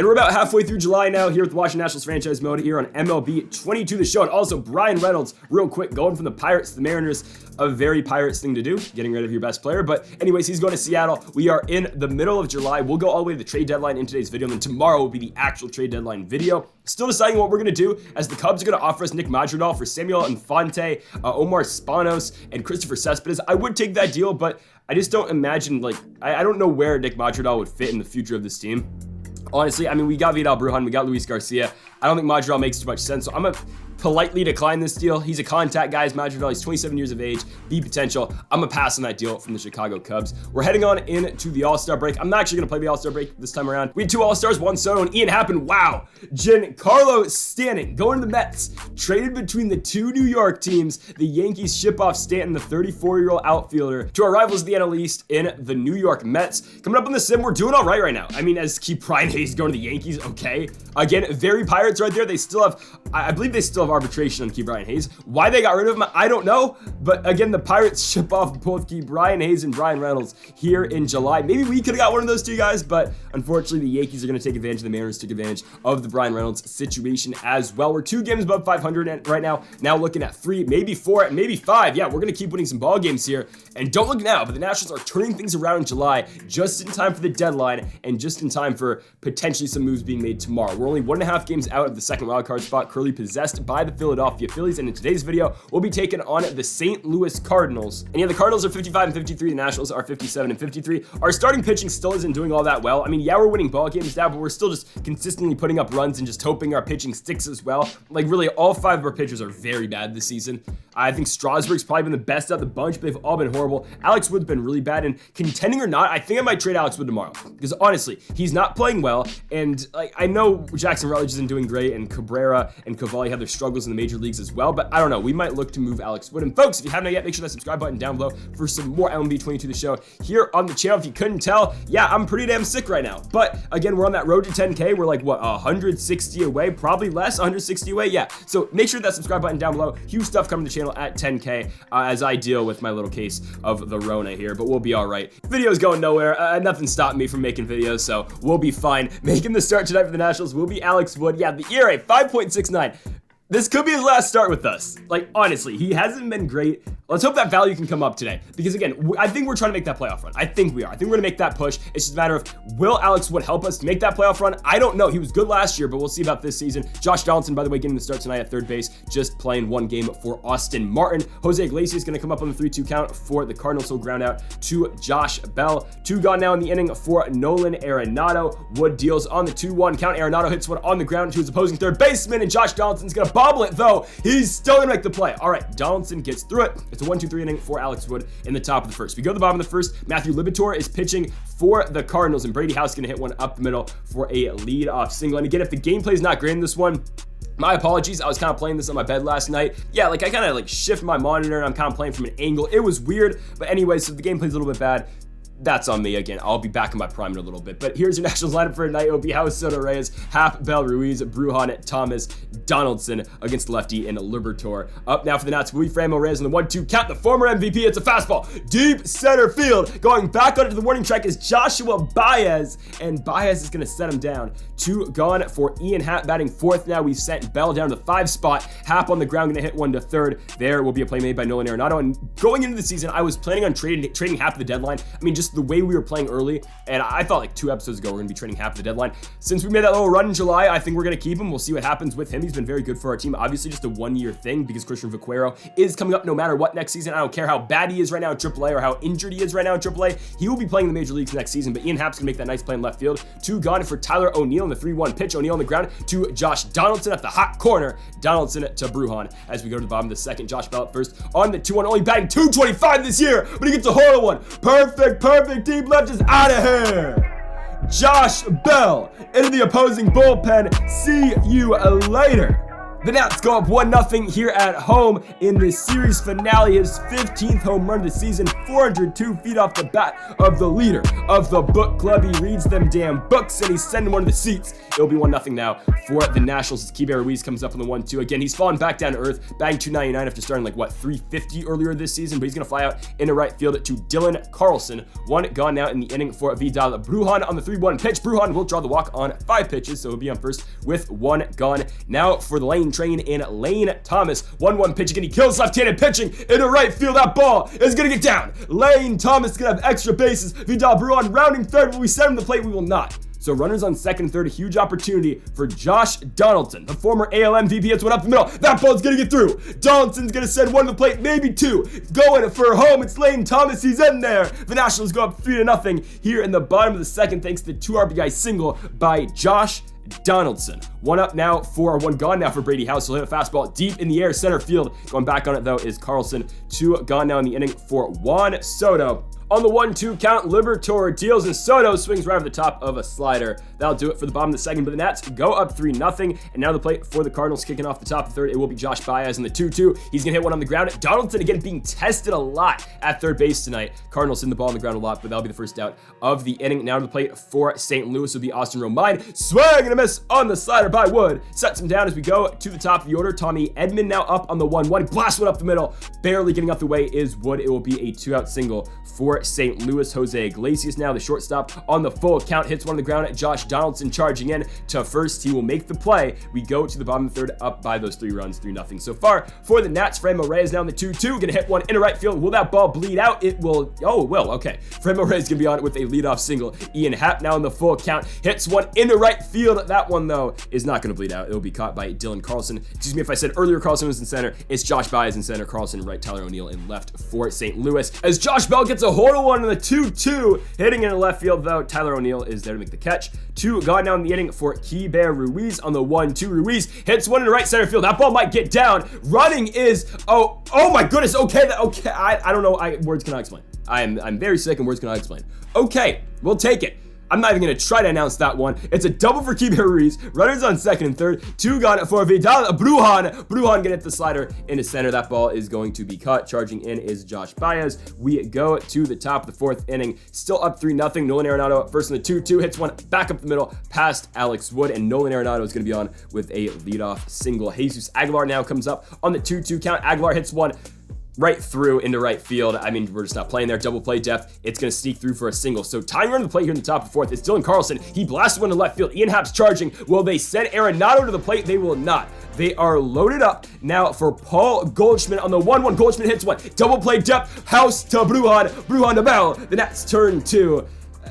And we're about halfway through July now here with the Washington Nationals franchise mode here on MLB 22 The Show. And also Brian Reynolds, real quick, going from the Pirates to the Mariners, a very Pirates thing to do, getting rid of your best player. But anyways, he's going to Seattle. We are in the middle of July. We'll go all the way to the trade deadline in today's video, and then tomorrow will be the actual trade deadline video. Still deciding what we're going to do, as the Cubs are going to offer us Nick Madrigal for Samuel Infante, Omar Spanos, and Christopher Cespedes. I would take that deal, but I just don't imagine, I don't know where Nick Madrigal would fit in the future of this team. Honestly, I mean, we got Vidal Brujan, we got Luis Garcia. I don't think Madrigal makes too much sense, so I'm going to politely decline this deal. He's a contact guy, Madrigal. He's 27 years of age, the potential. I'm going to pass on that deal from the Chicago Cubs. We're heading on into the All-Star break. I'm not actually going to play the All-Star break this time around. We had two All-Stars, Juan Soto and Ian Happ. Wow. Giancarlo Stanton going to the Mets. Traded between the two New York teams. The Yankees ship off Stanton, the 34-year-old outfielder, to our rivals at the NL East in the New York Mets. Coming up on the sim, we're doing all right now. I mean, as keep Brian Hayes going to the Yankees, okay. Again, very Pirates right there. They still have, I believe they still have arbitration on Key Brian Hayes. Why they got rid of him, I don't know. But again, the Pirates ship off both Key Brian Hayes and Brian Reynolds here in July. Maybe we could have got one of those two guys, but unfortunately, the Yankees are going to take advantage. The Mariners took advantage of the Brian Reynolds situation as well. We're 2 games above 500 right now. Now looking at 3, maybe 4, maybe 5. Yeah, we're going to keep winning some ball games here. And don't look now, but the Nationals are turning things around in July, just in time for the deadline and just in time for potentially some moves being made tomorrow. We're only 1.5 games out of the second wildcard spot, currently possessed by the Philadelphia Phillies. And in today's video, we'll be taking on the St. Louis Cardinals. And yeah, the Cardinals are 55 and 53. The Nationals are 57 and 53. Our starting pitching still isn't doing all that well. I mean, yeah, we're winning ball games now, but we're still just consistently putting up runs and just hoping our pitching sticks as well. Like, really, all 5 of our pitchers are very bad this season. I think Strasburg's probably been the best out of the bunch, but they've all been horrible. Alex Wood's been really bad, and contending or not, I think I might trade Alex Wood tomorrow, because honestly, he's not playing well, and I know Jackson Rutledge isn't doing great, and Cabrera and Cavalli have their struggles in the major leagues as well, but I don't know, we might look to move Alex Wood. And folks, if you haven't yet, make sure that subscribe button down below for some more MLB 22 The Show here on the channel. If you couldn't tell, yeah, I'm pretty damn sick right now, but again, we're on that road to 10K. We're like, what, 160 away, probably less, 160 away, yeah. So make sure that subscribe button down below. Huge stuff coming to the channel at 10K as I deal with my little case of the Rona here, but we'll be all right. Video's going nowhere. Nothing stopped me from making videos, so we'll be fine. Making the start tonight for the Nationals will be Alex Wood. Yeah, the ERA 5.69. This could be his last start with us. Like, honestly, he hasn't been great. Let's hope that value can come up today. Because again, I think we're trying to make that playoff run. I think we are. I think we're gonna make that push. It's just a matter of, will Alex Wood help us to make that playoff run? I don't know. He was good last year, but we'll see about this season. Josh Donaldson, by the way, getting the start tonight at third base, just playing 1 game for Austin Martin. Jose Iglesias gonna come up on the 3-2 count for the Cardinals. He'll ground out to Josh Bell. 2 gone now in the inning for Nolan Arenado. Wood deals on the 2-1 count. Arenado hits one on the ground to his opposing third baseman, and Josh Donaldson's gonna bobble it, though. He's still gonna make the play. All right, Donaldson gets through it. It's a 1-2-3 inning for Alex Wood in the top of the first. We go to the bottom of the first. Matthew Liberatore is pitching for the Cardinals, and Brady House is gonna hit one up the middle for a lead-off single. And again, if the gameplay is not great in this one, my apologies. I was kind of playing this on my bed last night. Yeah, like I kind of shift my monitor and I'm kind of playing from an angle. It was weird, but anyway, so the gameplay's a little bit bad. That's on me again. I'll be back in my prime in a little bit. But here's your Nationals lineup for tonight. It'll be House, Soto, Reyes, Happ, Bell, Ruiz, Brujan, Thomas, Donaldson against lefty and Liberatore. Up now for the Nats, Luis Franmil Reyes on the 1-2 count. The former MVP, it's a fastball. Deep center field. Going back onto the warning track is Joshua Baez. And Baez is going to set him down. 2 gone for Ian Happ batting 4th now. We've sent Bell down to the 5 spot. Happ on the ground, going to hit one to 3rd. There will be a play made by Nolan Arenado. And going into the season, I was planning on trading Happ at the deadline. I mean, just the way we were playing early, and I thought like 2 episodes ago we're going to be trading Happ at the deadline. Since we made that little run in July, I think we're going to keep him. We'll see what happens with him. He's been very good for our team. Obviously, just a 1-year thing because Christian Vaquero is coming up no matter what next season. I don't care how bad he is right now in AAA or how injured he is right now in AAA. He will be playing in the major leagues next season, but Ian Happ's going to make that nice play in left field. 2 gone for Tyler O'Neill in the 3-1 pitch. O'Neill on the ground to Josh Donaldson at the hot corner. Donaldson to Brujan as we go to the bottom of the second. Josh Bell at first on the 2-1, only batting .225 this year, but he gets a horrible one. Perfect, deep left is out of here. Josh Bell into the opposing bullpen. See you later. The Nats go up 1-0 here at home in the series finale. His 15th home run of the season, 402 feet off the bat of the leader of the book club. He reads them damn books and he's sending one of the seats. It'll be 1-0 now for the Nationals as Keibert Ruiz comes up on the 1-2. Again, he's fallen back down to earth, batting .299 after starting 350 earlier this season, but he's going to fly out into right field to Dylan Carlson. One gone now in the inning for Vidal Brujan on the 3-1 pitch. Brujan will draw the walk on 5 pitches, so he'll be on first with 1 gone. Now for the Lane train in Lane Thomas. 1-1 pitch again. He kills left-handed pitching into right field. That ball is going to get down. Lane Thomas is going to have extra bases. Vidal Brujan rounding third. Will we send him to the plate? We will not. So runners on second and third, a huge opportunity for Josh Donaldson, the former AL MVP. Hits one up the middle. That ball's going to get through. Donaldson's going to send one to the plate, maybe 2. Going for home. It's Lane Thomas. He's in there. The Nationals go up 3-0 here in the bottom of the second thanks to 2 RBI single by Josh Donaldson. 1 up now for 1 gone now for Brady House. He'll hit a fastball deep in the air, center field. Going back on it though is Carlson. 2 gone now in the inning for Juan Soto. On the 1-2 count, Liberatore deals and Soto swings right over the top of a slider. That'll do it for the bottom of the second, but the Nats go up 3-0. And now the plate for the Cardinals kicking off the top of the third. It will be Josh Baez in the 2-2. He's going to hit one on the ground. Donaldson again being tested a lot at third base tonight. Cardinals hitting the ball on the ground a lot, but that'll be the first out of the inning. Now to the plate for St. Louis will be Austin Romine. Swing and a miss on the slider by Wood. Sets him down as we go to the top of the order. Tommy Edman now up on the 1-1. Blast one up the middle. Barely getting out the way is Wood. It will be a 2-out single for St. Louis. Jose Iglesias now the shortstop on the full count, hits one on the ground. Josh Donaldson charging in to first. He will make the play. We go to the bottom of the third, up by those 3 runs, 3-0 so far for the Nats. Franmil Reyes now in the 2-2, gonna hit one into right field. Will that ball bleed out? It will. Oh, it will. Okay. Franmil Reyes gonna be on it with a leadoff single. Ian Happ now in the full count, hits one into right field. That one though is not gonna bleed out. It'll be caught by Dylan Carlson. Excuse me if I said earlier Carlson was in center. It's Josh Baez in center, Carlson right, Tyler O'Neill in left for St. Louis. As Josh Bell gets a hold of one in the 2-2, hitting into left field though. Tyler O'Neill is there to make the catch. 2 gone now in the inning for Keibert Ruiz on the 1-2. Ruiz hits one in the right center field. That ball might get down. Running is oh my goodness. Okay, I don't know. Words cannot explain. I'm very sick and words cannot explain. Okay, we'll take it. I'm not even going to try to announce that one. It's a double for Keibert Ruiz. Runners on second and third. 2 gone for Vidal Brujan. Brujan going to hit the slider into center. That ball is going to be caught. Charging in is Josh Baez. We go to the top of the 4th inning. Still up 3-0. Nolan Arenado up first in the 2-2. Hits one back up the middle past Alex Wood. And Nolan Arenado is going to be on with a leadoff single. Jesus Aguilar now comes up on the 2-2 count. Aguilar hits one right through into right field. I mean, we're just not playing there. Double play depth. It's going to sneak through for a single. So tying run to the plate here in the top of the 4th. It's Dylan Carlson. He blasted one to left field. Ian Happ's charging. Will they send Arenado to the plate? They will not. They are loaded up now for Paul Goldschmidt on the 1-1. Goldschmidt hits one. Double play depth. House to Brujan. Brujan to Bell. The Nats turn 2.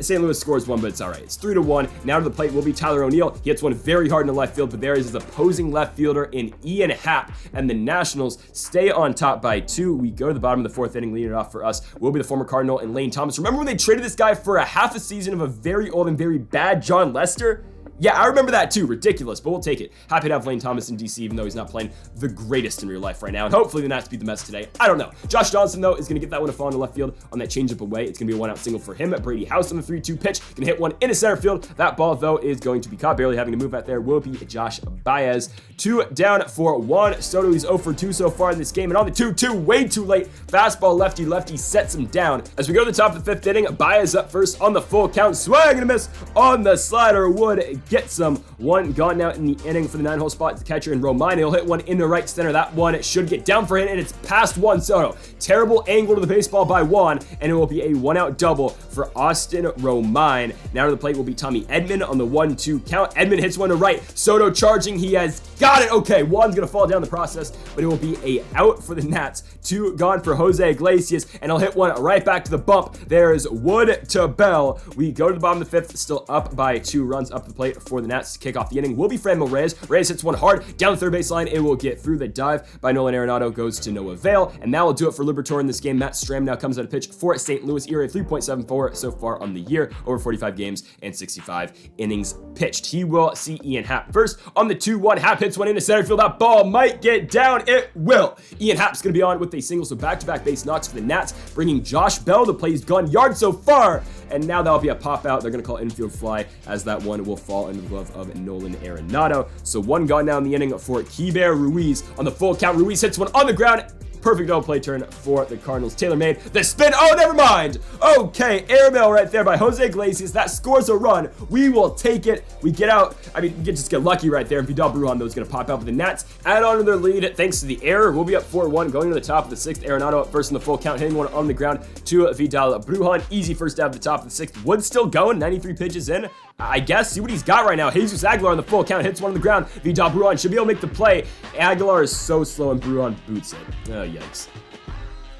St. Louis scores 1, but it's all right. It's 3-1. Now to the plate will be Tyler O'Neill. He hits one very hard in the left field, but there is his opposing left fielder in Ian Happ, and the Nationals stay on top by 2. We go to the bottom of the 4th inning. Leading it off for us will be the former Cardinal and Lane Thomas. Remember when they traded this guy for a half a season of a very old and very bad John Lester? Yeah, I remember that too. Ridiculous, but we'll take it. Happy to have Lane Thomas in DC, even though he's not playing the greatest in real life right now. And hopefully the Nats beat the Mets today. I don't know. Josh Johnson, though, is going to get that one to fall into left field on that changeup away. It's going to be a 1-out single for him. Brady House on the 3-2 pitch. Going to hit one into center field. That ball, though, is going to be caught. Barely having to move out there will be Josh Baez. 2 down for Juan Soto. He's 0 for 2 so far in this game. And on the 2-2, way too late. Fastball lefty sets him down. As we go to the top of the 5th inning, Baez up first on the full count. Swing and a miss on the slider. Wood gets some. 1 gone now in the inning for the 9-hole spot. The catcher in Romine. He'll hit one into right center. That one should get down for him, and it's past Juan Soto. Terrible angle to the baseball by Juan, and it will be a 1-out double for Austin Romine. Now to the plate will be Tommy Edman on the 1-2 count. Edman hits one to right. Soto charging. He has got it. Okay, Juan's going to fall down the process, but it will be a out for the Nats. 2 gone for Jose Iglesias, and he'll hit one right back to the bump. There's Wood to Bell. We go to the bottom of the 5th, still up by 2 runs up the plate for the Nats to kick off the inning. Will be Franmil Reyes. Reyes hits one hard down the third baseline. It will get through. The dive by Nolan Arenado goes to no avail, and that will do it for Liberatore in this game. Matt Stram now comes out of pitch for St. Louis. ERA 3.74 so far on the year, over 45 games and 65 innings pitched. He will see Ian Happ first on the 2-1. Happ hits one into center field. That ball might get down. It will. Ian Happ's going to be on with a single, so back-to-back base knocks for the Nats, bringing Josh Bell to play. He's gone yard so far, and now that'll be a pop out. They're going to call infield fly as that one will fall ball into the glove of Nolan Arenado. So one gone now in the inning for Keibert Ruiz. On the full count, Ruiz hits one on the ground. Perfect no play turn for the Cardinals. Taylor made the spin. Oh, never mind. Okay, airmail right there by Jose Iglesias. That scores a run. We will take it. We get out. I mean, we just get lucky right there. And Vidal Brujan, though, is going to pop out. But the Nats add on to their lead thanks to the error. We'll be up 4-1 going to the top of the sixth. Arenado up first in the full count, hitting one on the ground to Vidal Brujan. Easy first out of the top of the sixth. Wood still going. 93 pitches in. I guess. See what he's got right now. Jesus Aguilar on the full count hits one on the ground. Vidal Brujan should be able to make the play. Aguilar is so slow and Brujan boots it. Oh, yikes.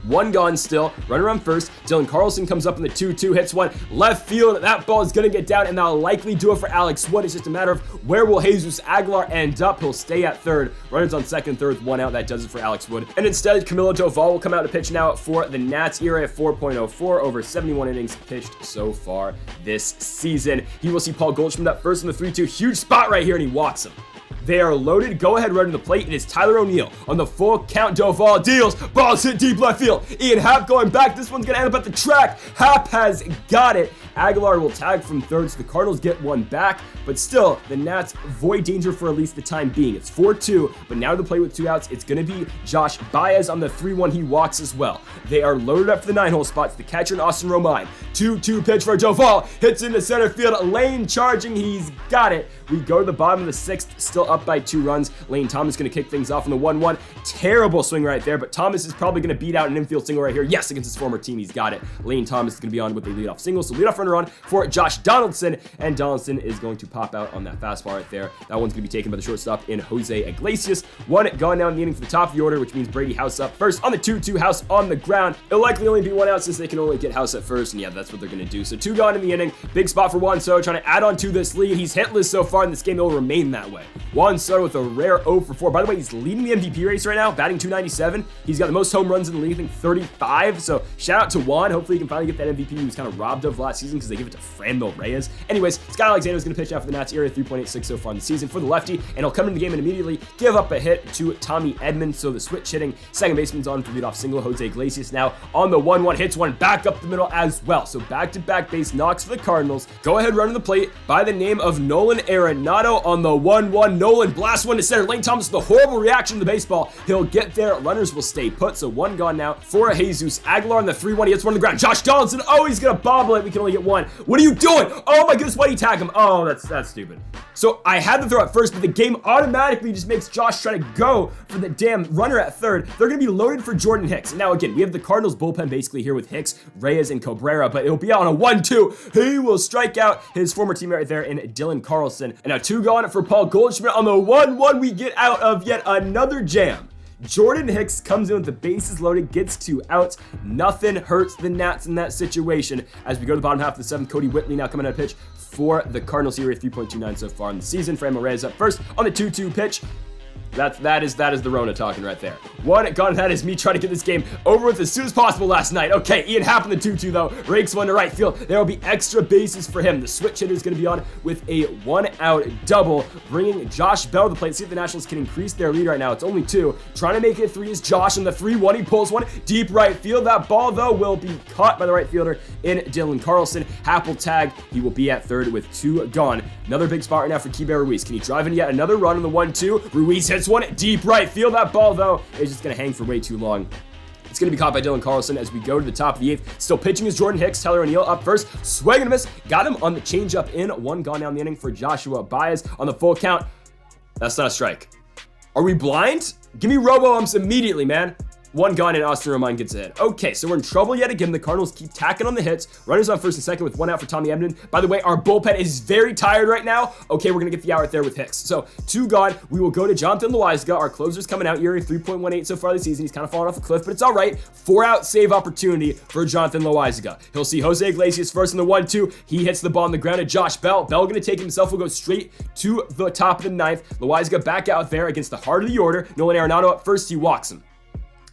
One gone still. Runner on first. Dylan Carlson comes up in the 2-2, hits one left field. That ball is going to get down, and that'll likely do it for Alex Wood. It's just a matter of where will Jesus Aguilar end up. He'll stay at third. Runners on second, third, one out. That does it for Alex Wood. And instead, Camilo Doval will come out to pitch now for the Nats. ERA of 4.04 over 71 innings pitched so far this season. He will see Paul Goldschmidt up first in the 3-2. Huge spot right here, and he walks him. They are loaded. Go ahead, running the plate. It is Tyler O'Neill on the full count. Doval deals. Ball's hit deep left field. Ian Happ going back. This one's going to end up at the track. Happ has got it. Aguilar will tag from third, so the Cardinals get one back. But still, the Nats avoid danger for at least the time being. It's 4-2, but now to play with 2 outs, it's going to be Josh Baez on the 3-1. He walks as well. They are loaded up for the 9-hole spots. The catcher and Austin Romine. 2-2 pitch for Doval. Hits into center field. Lane charging. He's got it. We go to the bottom of the sixth, still up by 2 runs. Lane Thomas going to kick things off on the 1-1. Terrible swing right there, but Thomas is probably going to beat out an infield single right here. Yes, against his former team, he's got it. Lane Thomas is going to be on with a leadoff single, so leadoff runner on for Josh Donaldson, and Donaldson is going to pop out on that fastball right there. That one's going to be taken by the shortstop in Jose Iglesias. One gone now in the inning for the top of the order, which means Brady House up first on the 2-2. House on the ground. It'll likely only be 1 out since they can only get House at first, and yeah, that's what they're going to do. So 2 gone in the inning. Big spot for Juan Soto, trying to add on to this lead. He's hitless so far in this game. It'll remain that way. Juan Soto with a rare 0-for-4. By the way, he's leading the MVP race right now, batting .297. He's got the most home runs in the league, I think 35. So shout out to Juan. Hopefully he can finally get that MVP he was kind of robbed of last season because they give it to Franmil Reyes. Anyways, Scott Alexander is going to pitch out for the Nats. ERA 3.86 so far in the season for the lefty, and he'll come into the game and immediately give up a hit to Tommy Edmonds. So the switch hitting second baseman's on for leadoff single. Jose Iglesias now on the 1-1, hits one back up the middle as well. So back-to-back base knocks for the Cardinals. Go ahead, running the plate by the name of Nolan Arenado on the 1-1. Nolan blasts one to center. Lane Thomas with a horrible reaction to the baseball. He'll get there. Runners will stay put. So 1 gone now for Jesus Aguilar on the 3-1. He hits one on the ground. Josh Donaldson. Oh, he's going to bobble it. We can only get 1. What are you doing? Oh my goodness, why'd he tag him? Oh, that's stupid. So I had to throw it first, but the game automatically just makes Josh try to go for the damn runner at third. They're going to be loaded for Jordan Hicks. And now again, we have the Cardinals bullpen basically here with Hicks, Reyes, and Cabrera, but it'll be out on a 1-2. He will strike out his former teammate right there in Dylan Carlson. And now 2 gone for Paul Goldschmidt on the 1-1. We get out of yet another jam. Jordan Hicks comes in with the bases loaded, gets 2 outs. Nothing hurts the Nats in that situation. As we go to the bottom half of the 7th, Cody Whitley now coming out of pitch for the Cardinals. ERA 3.29 so far in the season. Franmil Reyes up first on the 2-2 pitch. That is the Rona talking right there. 1 gone. That is me trying to get this game over with as soon as possible last night. Okay, Ian Happ in the 2-2 though. Rakes one to right field. There will be extra bases for him. The switch hitter is going to be on with a 1-out double, bringing Josh Bell to the plate. See if the Nationals can increase their lead right now. It's only 2. Trying to make it 3 is Josh on the 3-1. He pulls one deep right field. That ball though will be caught by the right fielder in Dylan Carlson. Happ will tag. He will be at third with 2 gone. Another big spot right now for Keibert Ruiz. Can he drive in yet another run on the 1-2? Ruiz hits one deep right field. That ball though is just going to hang for way too long. It's going to be caught by Dylan Carlson as we go to the top of the 8th. Still pitching is Jordan Hicks. Tyler O'Neill up first. Swing and a miss. Got him on the changeup in. 1 gone down the inning for Joshua Baez on the full count. That's not a strike. Are we blind? Give me robo-umps immediately, man. 1 gone and Austin Romine gets a hit. Okay, so we're in trouble yet again. The Cardinals keep tacking on the hits. Runners on first and second with 1 out for Tommy Edman. By the way, our bullpen is very tired right now. Okay, we're going to get the out right there with Hicks. So 2 gone. We will go to Jonathan Loaizaga. Our closer's coming out. ERA 3.18 so far this season. He's kind of fallen off a cliff, but it's all right. 4-out save opportunity for Jonathan Loaizaga. He'll see Jose Iglesias first in the 1-2. He hits the ball on the ground at Josh Bell. Bell going to take himself. Will go straight to the top of the 9th. Loaizaga back out there against the heart of the order. Nolan Arenado up first. He walks him.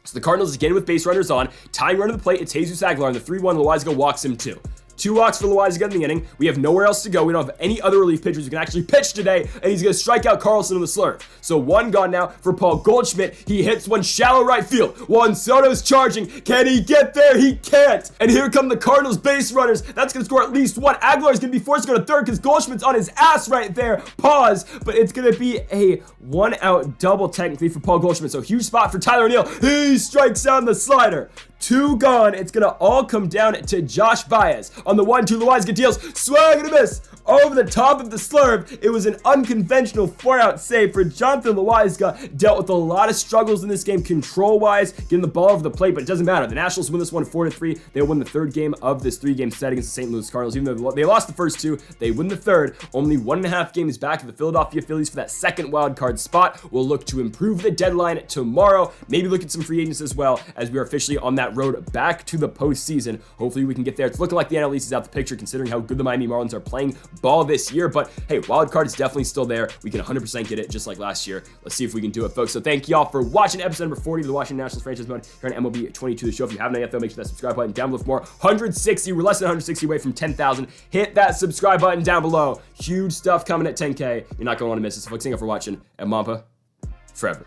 So the Cardinals again with base runners on. Tying run to the plate, it's Jesus Aguilar on the 3-1. Loaizaga walks him too. 2 walks for Loizaga in the inning. We have nowhere else to go. We don't have any other relief pitchers who can actually pitch today, and he's going to strike out Carlson in the slurve. So 1 gone now for Paul Goldschmidt. He hits one shallow right field. Juan Soto's charging. Can he get there? He can't. And here come the Cardinals base runners. That's going to score at least 1. Aguilar's going to be forced to go to third because Goldschmidt's on his ass right there. Pause. But it's going to be a 1-out double technically for Paul Goldschmidt. So huge spot for Tyler O'Neill. He strikes out the slider. 2 gone. It's going to all come down to Josh Baez on the 1-2. Loizaga deals. Swing and a miss. Over the top of the slurve. It was an unconventional 4-out save for Jonathan Loizaga. Dealt with a lot of struggles in this game control-wise, getting the ball over the plate, but it doesn't matter. The Nationals win this one 4-3. They win the 3rd game of this 3-game set against the St. Louis Cardinals. Even though they lost the first 2, they win the 3rd. Only 1.5 games back of the Philadelphia Phillies for that 2nd wild card spot. We'll look to improve the deadline tomorrow. Maybe look at some free agents as well, as we are officially on that road back to the postseason. Hopefully we can get there. It's looking like the NL East is out the picture considering how good the Miami Marlins are playing ball this year, but hey, wild card is definitely still there. We can 100% get it just like last year. Let's see if we can do it, folks. So thank y'all for watching episode number 40 of the Washington Nationals franchise mode here on MLB 22 the show. If you haven't yet though, make sure that subscribe button down below for more. 160, we're less than 160 away from 10,000. Hit that subscribe button down below. Huge stuff coming at 10K. You're not going to want to miss it. So thanks again for watching, and Mampa forever.